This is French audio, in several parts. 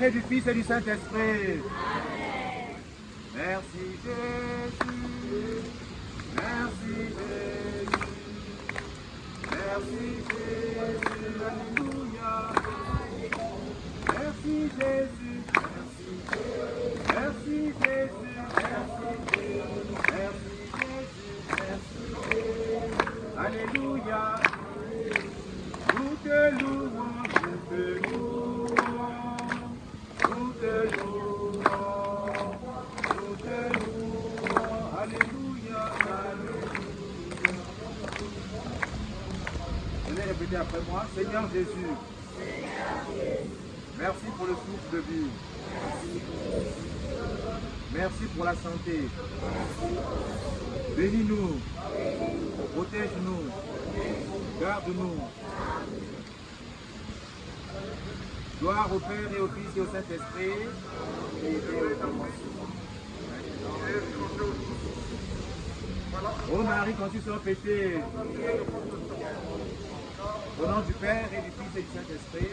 et du Fils et du Saint-Esprit. Merci Jésus. Merci Jésus. Merci Jésus. Alléluia. Merci Jésus. Merci Jésus. Merci Jésus. Merci Jésus. Alléluia. Nous te louons, nous te louons. Nous te louons. Nous te louons. Alléluia. Alléluia. Venez répéter après moi. Seigneur Jésus. Merci pour le souffle de vie. Merci pour la santé. Bénis-nous. Protège-nous. Garde-nous. Gloire au Père et au Fils et au Saint-Esprit. Ô Marie, quand tu seras péché, au nom du Père et du Fils et du Saint-Esprit.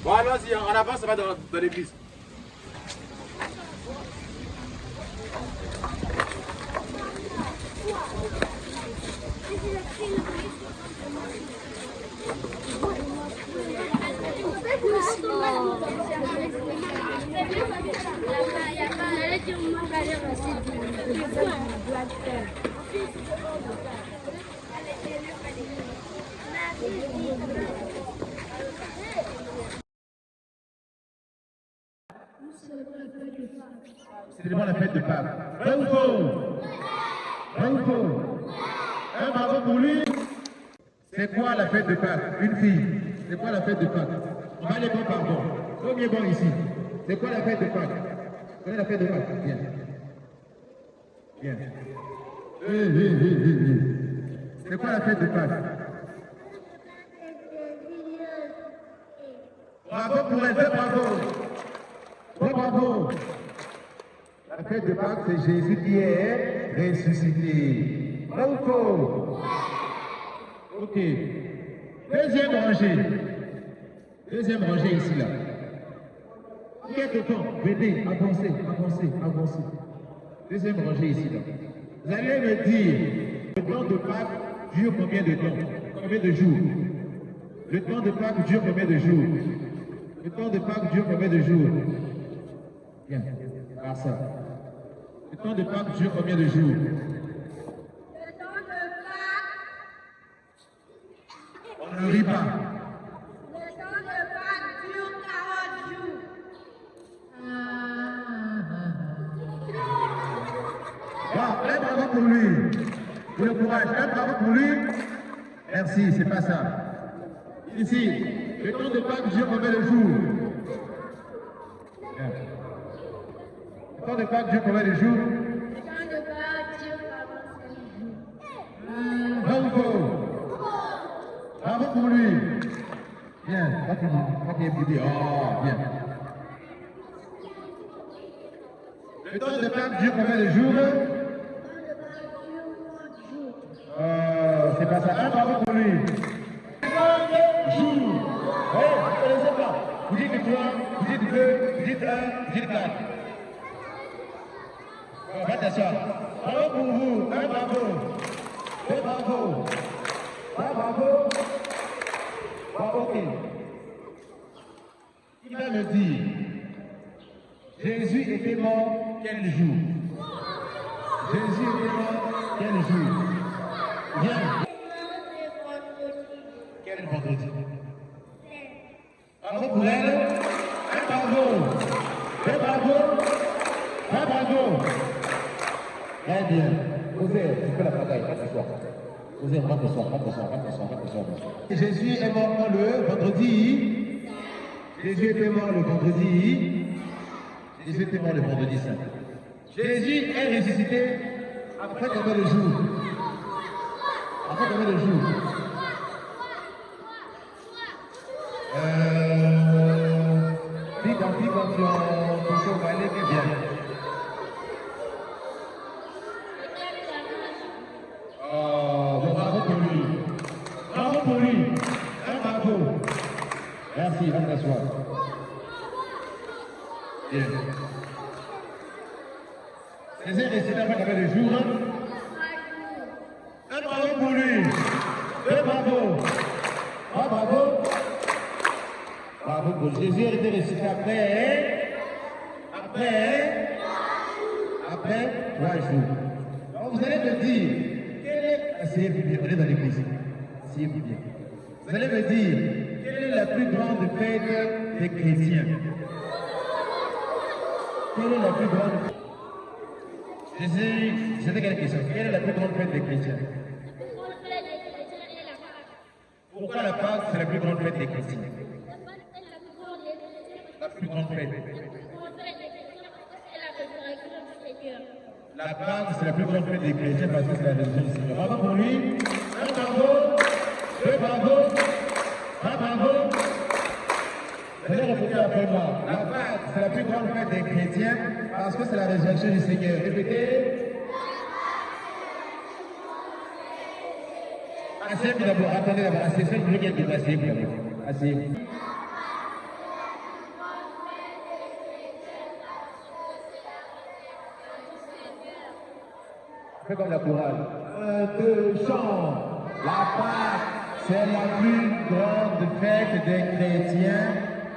Bon, allons-y, en avance, ça va dans l'église. Célébrons la fête de Pâques. Bravo! Bravo! Un bravo pour lui. C'est quoi la fête de Pâques? Une fille. C'est quoi la fête de Pâques? On va aller bon par bon. Combien bon ici? C'est quoi la fête de Pâques? Quelle est la fête de Pâques? Bien. Bien. C'est quoi la fête de Pâques? Bravo pour les deux, bravo. Bravo. La fête de Pâques, c'est Jésus qui est ressuscité. Bravo. Ok. Deuxième rangée. Deuxième rangée ici, là. Quelques temps, venez, avancez. Deuxième rangée ici, là. Vous allez me dire, le temps de Pâques dure combien de temps? Combien de jours? Le temps de Pâques dure combien de jours? Le temps de Pâques dure combien de jours? Bien, par ça. Le temps de Pâques dure combien de jours? Le temps de Pâques. On ne rit pas. Le temps de Pâques dure 40 jours. Bon, un bravo pour lui. Pour le courage, un bravo pour lui. Merci, c'est pas ça. Ici, le temps de Pâques dure combien de jours? Bien. Le temps de Pâques dure combien de jours? Le temps de Pâques dure 45 jours. Bravo. Bravo pour lui. Bien, pas qu'il est oh, bien. Le temps de Pâques dure combien de jours? C'est pas ça. Un bravo pour lui. 50 jours. Oui, vous ne connaissez pas. Vous dites 3, vous dites 2, vous dites 1, vous dites 4. Bon, attention. Bravo pour vous. Un bravo. Deux bravo. Trois bravo. Bravo, ok. Il va me dire, Jésus était mort quel jour? Jésus était mort quel jour? Viens. Quel vendredi? Bravo pour elle. Un bravo. Deux bravo. Trois bravo. Très bien. Osez, tu fais la bataille, pas ce soir. Osez, rentre ce soir. Jésus est mort le vendredi. Jésus était mort le vendredi. Jésus était mort le vendredi saint. Jésus est ressuscité après combien de jours? Après combien de jours? Puis quand tu as aller bien. Bravo pour lui. Bravo pour lui. Un bravo. Merci. ici, va t'asseoir. Bien. C'est un récitant qui avait le jour. Un bravo pour lui. Deux bravo. Trois bravo. Bravo pour Jésus. Il était récité après. Après 3 jours. Donc vous allez me dire, asseyez-vous bien, on est dans l'église. Asseyez-vous bien. Vous allez me dire, quelle est la plus grande fête des chrétiens? Quelle est la plus grande fête? C'était quelle question? Quelle est la plus grande fête des chrétiens? Pourquoi la Pâque, c'est la plus grande fête des chrétiens? La plus grande fête. La Pâque, c'est la plus grande fête des chrétiens parce que c'est la résurrection du Seigneur. Bravo pour lui. Un bravo, deux bravo, trois bravo. Vous allez répéter après moi. La Pâque, c'est la plus grande fête des chrétiens parce que c'est la résurrection du Seigneur. Répétez. Asseyez-vous d'abord. Attendez d'abord. Asseyez-vous. Asseyez-vous d'abord. Asseyez-vous. Fais comme la chorale. 1, 2, chant. La Pâque, c'est la plus grande fête des chrétiens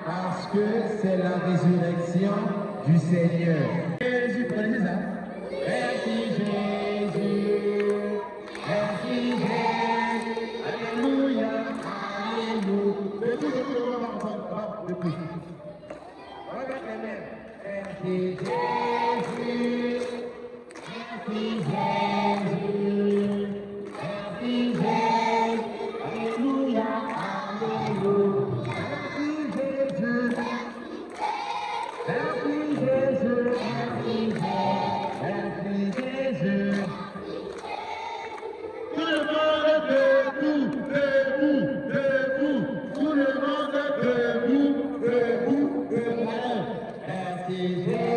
parce que c'est la résurrection du Seigneur. Jésus, prenez ça. Merci Jésus. Merci Jésus. Alléluia. Alléluia. Depuis. Regarde les mains. Merci Jésus. Merci Jésus, merci Jésus, alléluia, alléluia. Merci Jésus, merci Jésus, merci Jésus. Tout le monde debout, debout, debout. Tout le monde debout, debout, debout. Merci Jésus.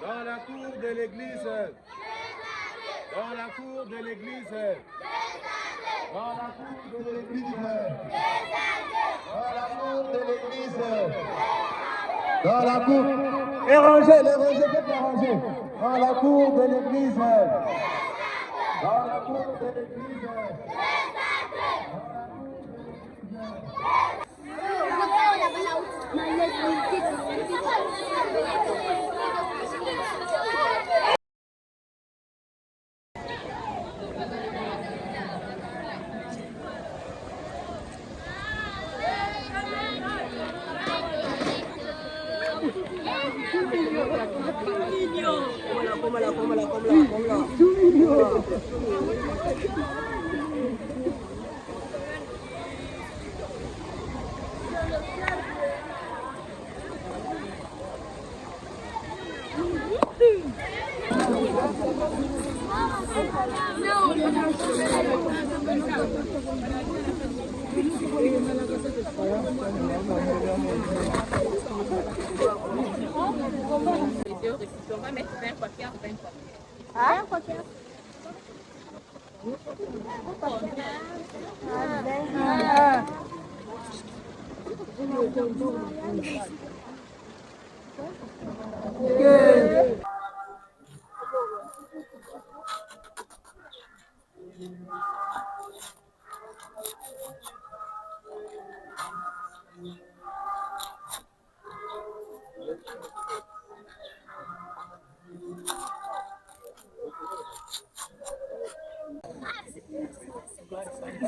Dans la cour de l'église. Dans la cour de l'église. Dans la cour de l'église. Dans la cour de l'église. Dans la cour. Et rangez, les rangez, faites les ranger. Dans la cour de l'église. Dans la cour de l'église.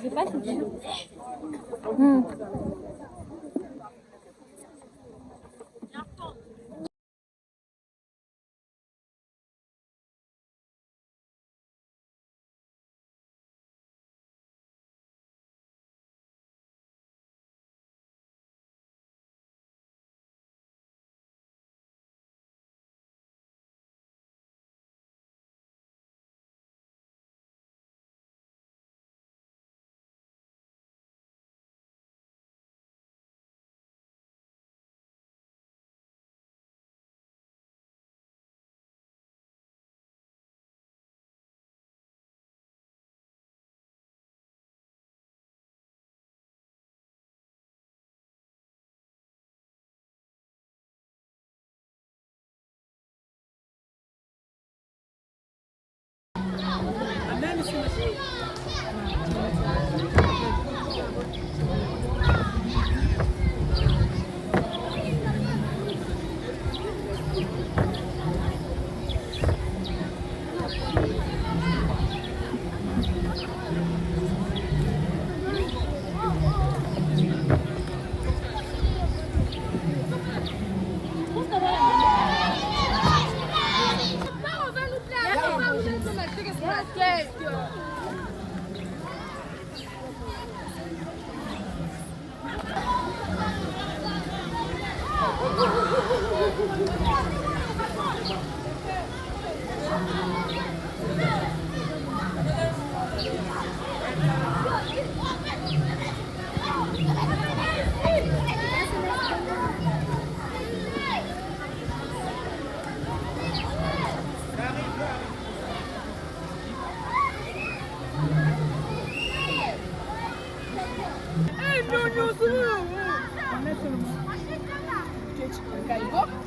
J'ai pas fini.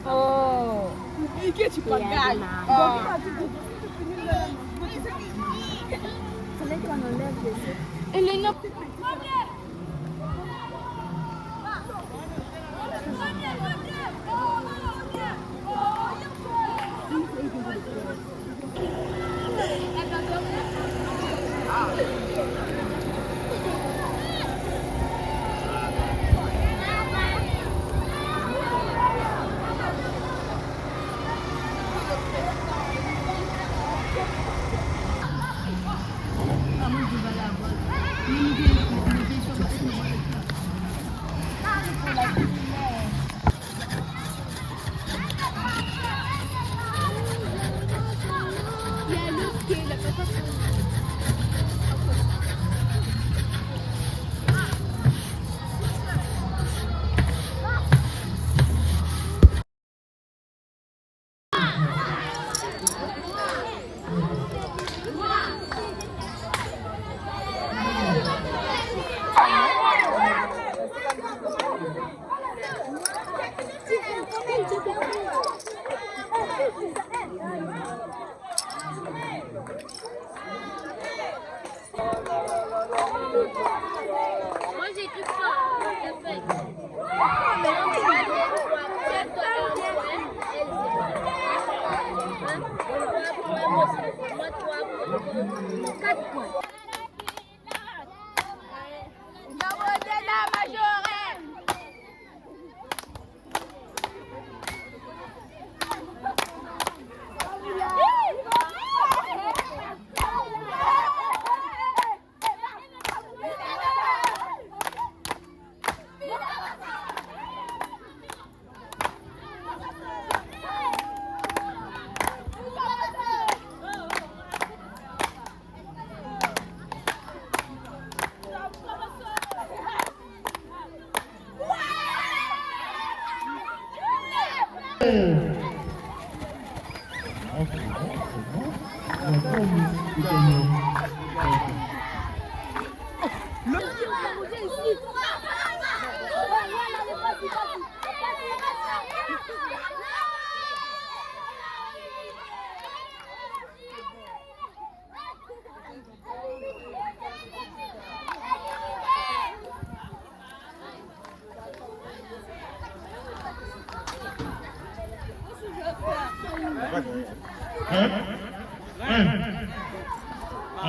Oh. Moi j'ai tout ça. Quatre points.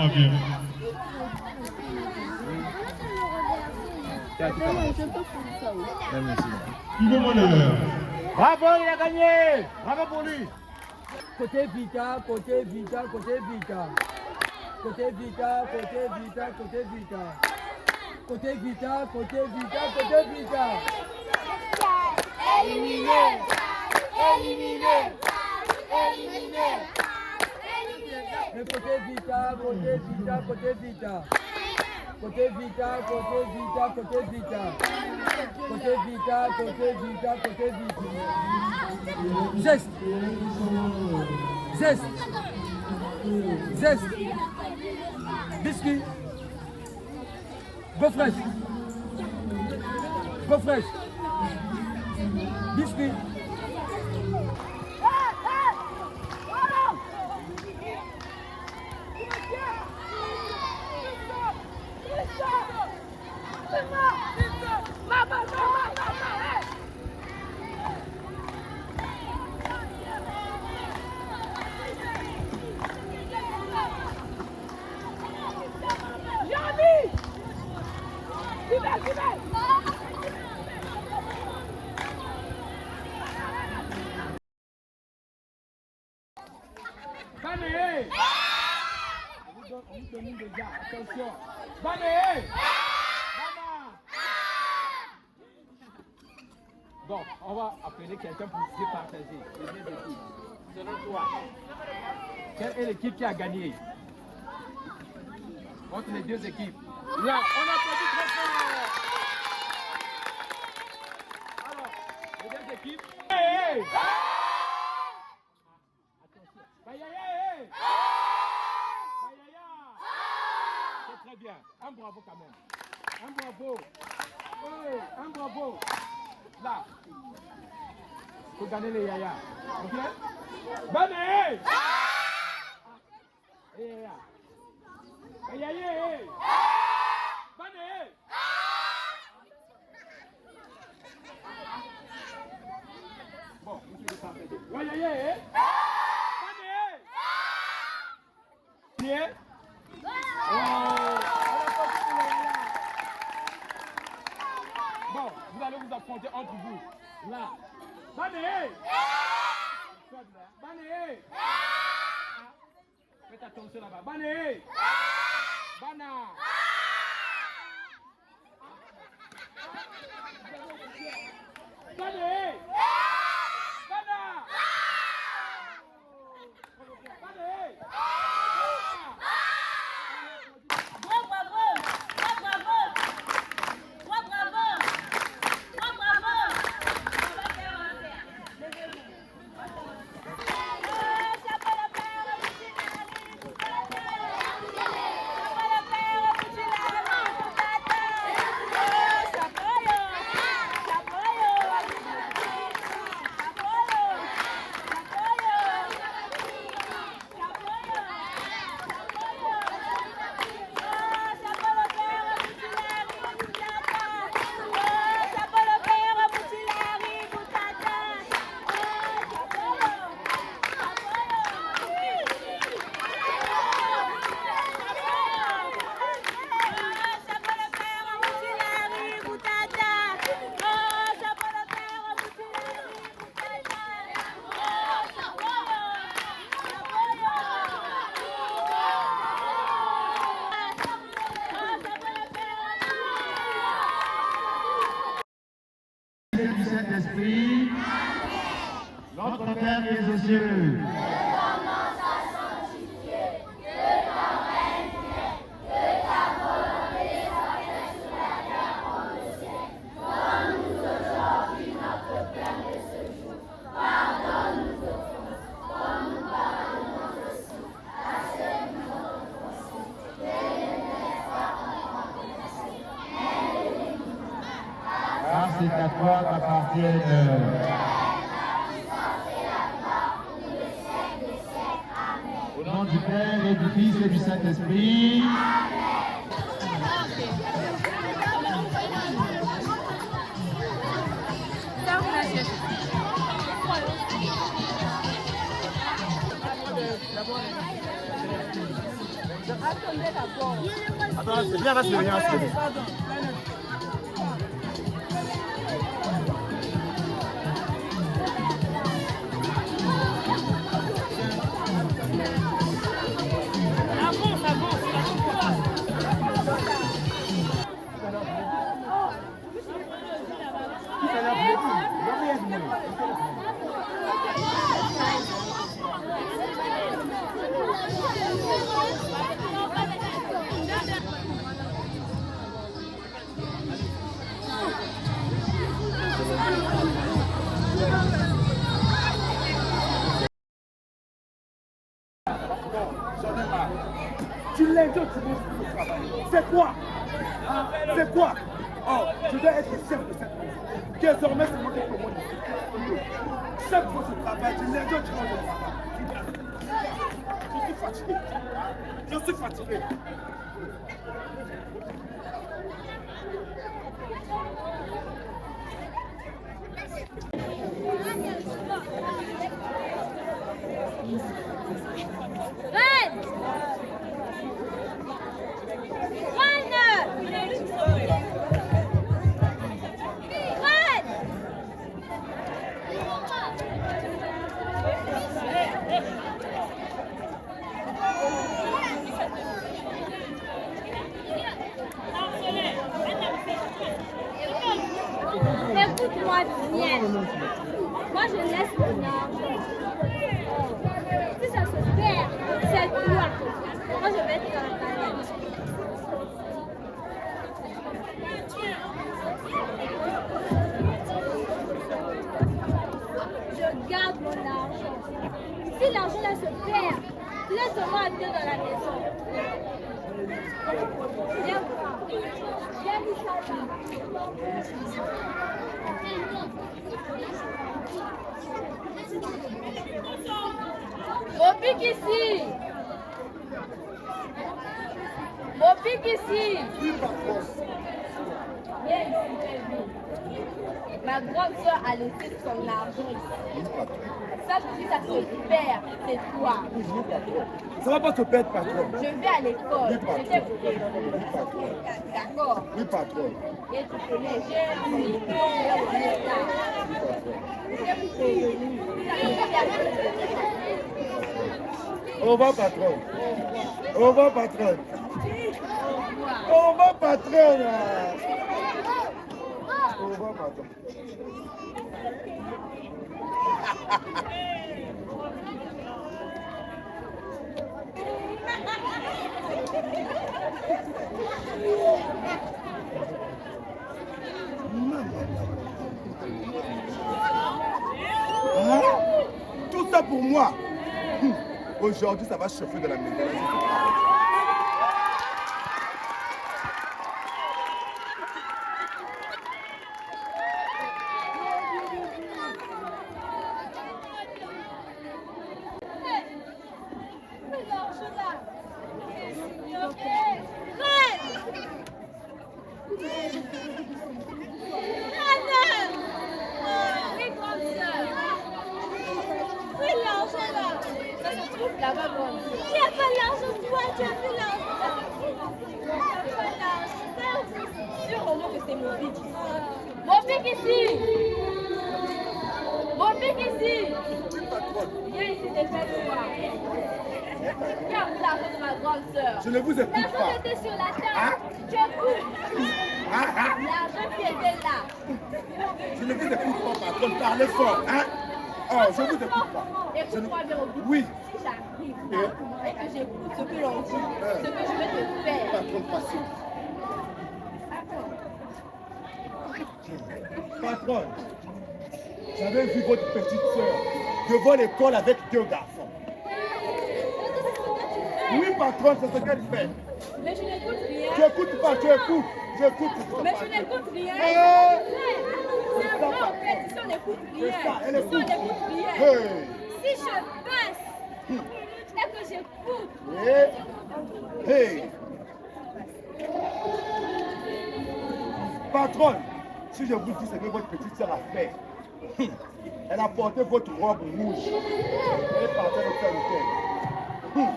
Ah bien. Bravo, il a gagné. Bravo pour lui. Côté Vita, côté Vita, côté Vita. Côté Vita, côté Vita, côté Vita. Côté Vita, côté Vita, côté Vita. Éliminé. Éliminé. Éliminé. Le côté Vita, côté Vita, côté Vita. Côté Vita, côté Vita, côté Vita. Côté Vita, côté Vita, côté Vita. Geste. Geste. Geste. Biscuit. Go fresh. Go fresh. Biscuit. Bané! On vous donne déjà, attention! Bané! Bon, on va appeler quelqu'un pour se partager les deux équipes. Selon toi, quelle est l'équipe qui a gagné entre les deux équipes? Là, on applaudit très fort. Alors, les deux équipes. Hey, hey. Attention. Bayaya. C'est très bien. Un bravo quand même. Un bravo. Hey, un bravo. Là. Pour gagner les yaya. Ok? Bonne hey! Hey, yaya. Hey, yaya, hey! Bonne hey! Bon, vous pouvez partager. Ouais, yaya, hey! Bonne hey! Bien? Bon, vous allez vous affronter entre vous. Là. Bané! Bané! Faites attention là-bas. Bané! Bana! Bané! Bana! Bané! Du Saint-Esprit, notre Père qui est aux cieux. C'est à toi qu'appartiennent. Au nom du Père et du Fils et du Saint-Esprit. Attends, c'est bien, là, c'est rien. Tu l'aides, tu veux travailler. C'est quoi? C'est quoi? Oh, je dois être le chef de cette maison. Désormais, c'est moi qui commande ici. Chaque fois que je travaille, tu l'aides, tu rentres au travail. Je suis fatigué. Je suis fatigué. Moi, je laisse mon argent. Si ça se perd, c'est toi. Moi, je vais être dans la palette. Je garde mon argent. Si l'argent là se perd, laisse-moi aller dans la maison. Viens voir. Viens nous savoir. Mon pic ici. Mon pic ici. Viens ici, viens. Ma grande soeur a laissé son argent ici. Ça, si ça se perd, c'est toi. Ça va pas te perdre, patron. Je vais à l'école. Oui, patron. Je t'ai pris. D'accord. Oui, patron. Et tu connais, j'ai un million de l'État. Au revoir, patron. Au revoir, patron. Au revoir, patron. Au revoir, patron. Hein? Tout ça pour moi. Aujourd'hui, ça va chauffer de la maison. Là-bas, bon. Il n'y a pas l'argent, toi, tu as fait l'argent. Sûrement que c'est mon pic. Mon pic ici. Mon pic ici. Viens ici, dépêche-toi. Viens, l'argent de ma grande soeur. Je ne vous écoute pas. L'argent était sur la table. Hein? Tu écoutes. L'argent qui était là. Je ne vous écoute pas, patron. Parlez fort. Hein? Oh, je vous écoute pas. Écoute-moi bien au bout. Oui. Si j'arrive là et que j'écoute ce que l'on dit, ce que je vais te faire. Patron, passez. Patron, j'avais vu votre petite soeur devant l'école avec 2 garçons. Oui, patron, c'est ce qu'elle fait. Mais je n'écoute rien. Tu écoutes pas, tu écoutes. Tu écoutes. Mais je n'écoute rien. C'est vrai, en fait, si on n'écoute rien. C'est ça, elle Si on écoute. n'écoute rien. Hey. Si je passe et que j'écoute. Hey. Patron, si je vous dis ce que votre petite soeur a fait, elle a porté votre robe rouge. Elle est partie avec sa week-end.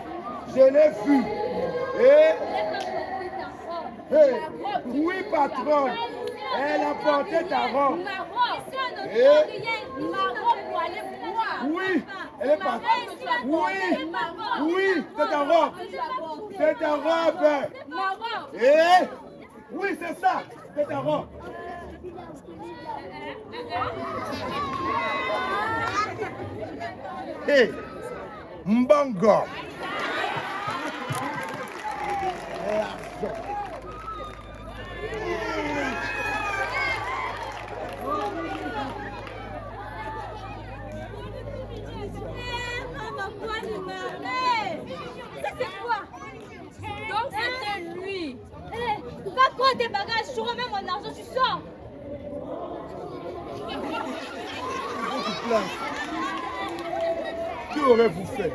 Je l'ai vu. Et... Hey. Oui, patron. Elle a porté ta robe. Ma robe, si on ne Et... trouve rien, ma robe pour aller boire. Oui, elle est partie. Oui, oui, c'est ta robe. C'est ta robe. Ma robe. Et... Oui, c'est ça. C'est ta robe. Hey, Mbongo. C'est quoi? Donc c'était lui. Va prendre tes bagages, je remets mon argent, tu sors. Que aurez-vous fait?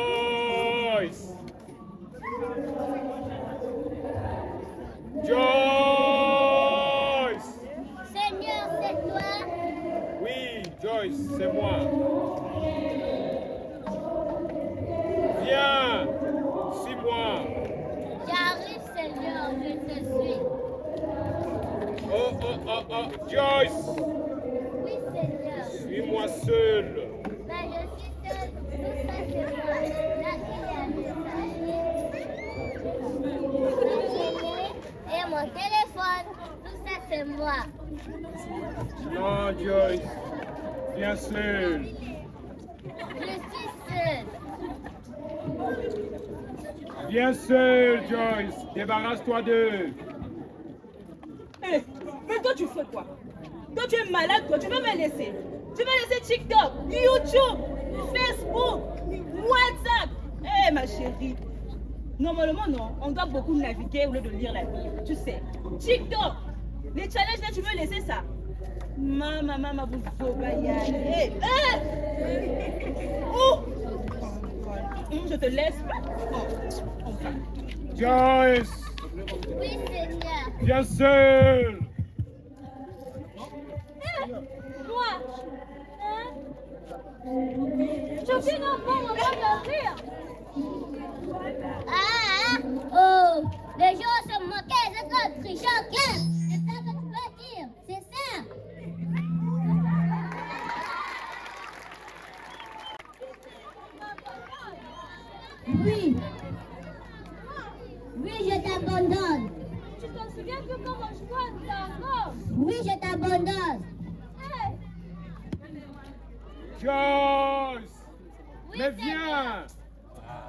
Joyce. Joyce. Seigneur, c'est toi. Oui, Joyce, c'est moi. Viens, suis-moi. J'arrive, Seigneur, je te suis. Oh, Joyce, Oui, Seigneur. suis-moi seul. Ben, je suis seule. Tout ça, c'est moi. Là, il y a un messager. Et mon téléphone. Tout ça, c'est moi. Non, Joyce, viens seul. Je suis seule. Viens seul, Joyce. Débarrasse-toi d'eux. Hé, mais toi tu fais quoi? Toi tu es malade, toi, tu veux me laisser? Tu veux laisser TikTok, YouTube, Facebook, WhatsApp? Hé ma chérie, normalement non, on doit beaucoup naviguer au lieu de lire la Bible, tu sais. TikTok, les challenges là, tu veux laisser ça? Maman, vous va y aller. Oh! Je te laisse. Oh, on va. Joyce, Oui, Seigneur. viens seul. Moi. Hein? Je suis l'enfant, on va dormir. Oh, les gens se moquaient, c'est comme tricheur. C'est ça que tu veux dire, c'est ça. Oui. Oui, je t'abandonne. Tu t'en souviens que comment je vois ta robe? Oui, je t'abandonne. Joyce, Oui, mais Seigneur. viens.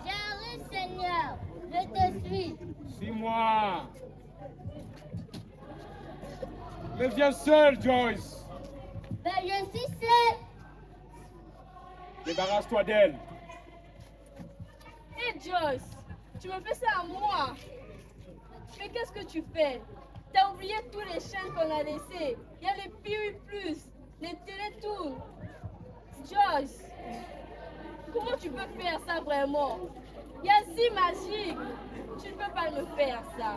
J'arrive, Seigneur. Je te suis. Suis-moi. Mais viens seul, Joyce. Ben, je suis seule. Débarrasse-toi d'elle. Hé Joyce, tu me fais ça à moi. Mais qu'est-ce que tu fais? T'as oublié tous les chaînes qu'on a laissées. Il y a les PUI+, les Télétoons. Joyce, comment tu peux faire ça vraiment? Il y a si magique. Tu ne peux pas me faire ça.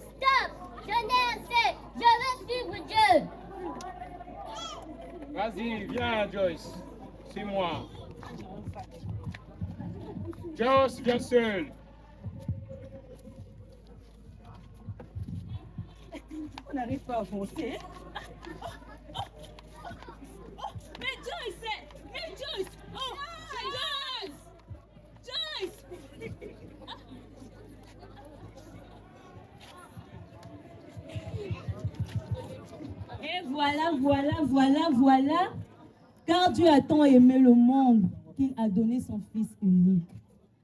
Stop! Je n'ai assez. Je veux suivre Dieu. Vas-y, viens, Joyce. Suis-moi. Joyce, viens seul. On n'arrive pas à avancer. Mais Joyce! Mais Joyce! Oh! Joyce! Joyce! Et voilà. Car Dieu a tant aimé le monde qu'il a donné son Fils unique,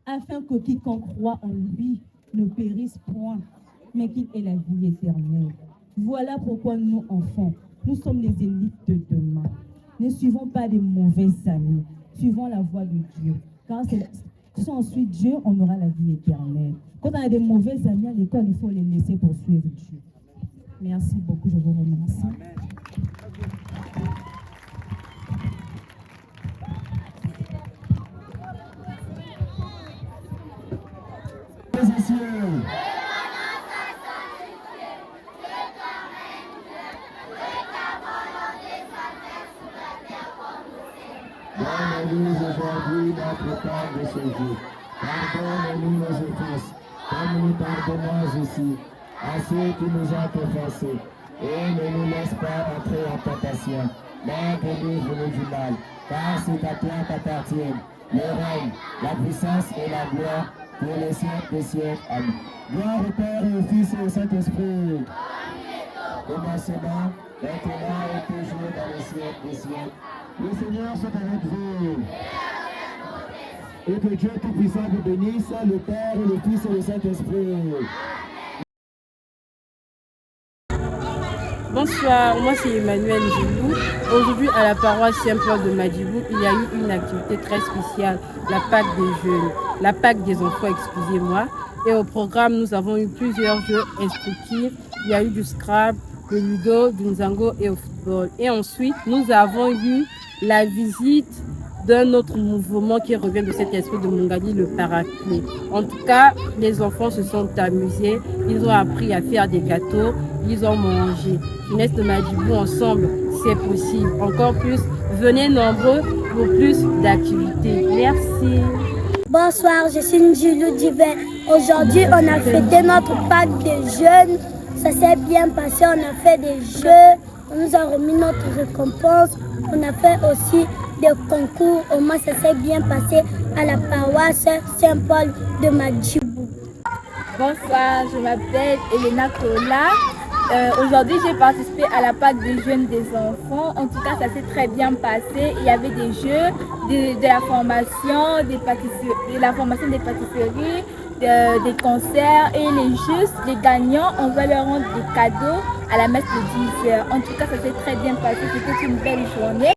afin que quiconque croit en lui ne périsse point, mais qu'il ait la vie éternelle. Voilà pourquoi nous, enfants, nous sommes les élites de demain. Ne suivons pas des mauvais amis, suivons la voie de Dieu. Car c'est ensuite Dieu, on aura la vie éternelle. Quand on a des mauvais amis à l'école, il faut les laisser poursuivre Dieu. Merci beaucoup, je vous remercie. Position. Donne-nous aujourd'hui notre pain de ce jour. Pardonne-nous nos offenses, comme nous pardonnons aussi à ceux qui nous ont offensés. Et ne nous laisse pas entrer en tentation, mais délivre-nous du mal. Car c'est à toi qu'appartiennent le règne, la puissance et la gloire pour les siècles des siècles. Amen. Gloire au Père et au Fils et au Saint-Esprit. Commencement, maintenant et toujours dans les siècles des siècles. Le Seigneur soit avec vous. Et que Dieu Tout-Puissant vous bénisse, le Père, le Fils et le Saint-Esprit. Bonsoir, moi c'est Emmanuel Gilou. Aujourd'hui à la paroisse Saint-Paul de Madjibou, il y a eu une activité très spéciale, la Pâque des jeunes, la Pâque des enfants, excusez-moi. Et au programme, nous avons eu plusieurs jeux instructifs. Il y a eu du Scrabble, le Ludo, du Nzango et au football. Et ensuite, nous avons eu la visite d'un autre mouvement qui revient de cet esprit de Mongali, le paraclet. En tout cas, les enfants se sont amusés, ils ont appris à faire des gâteaux, ils ont mangé. Jeunesse de Madjibou, ensemble, c'est possible. Encore plus, venez nombreux pour plus d'activités. Merci. Bonsoir, je suis Njilou Divin. Aujourd'hui, on a fêté notre Pâques des jeunes. Ça s'est bien passé, on a fait des jeux, on nous a remis notre récompense. On a fait aussi des concours, au moins ça s'est bien passé à la paroisse Saint-Paul de Madjibou. Bonsoir, je m'appelle Elena Kola. Aujourd'hui, j'ai participé à la Pâques des jeunes des enfants. En tout cas, ça s'est très bien passé. Il y avait des jeux, de la formation, des pâtisseries, des concerts et les gagnants, on va leur rendre des cadeaux à la messe de 10h. En tout cas, ça s'est très bien passé. C'était une belle journée.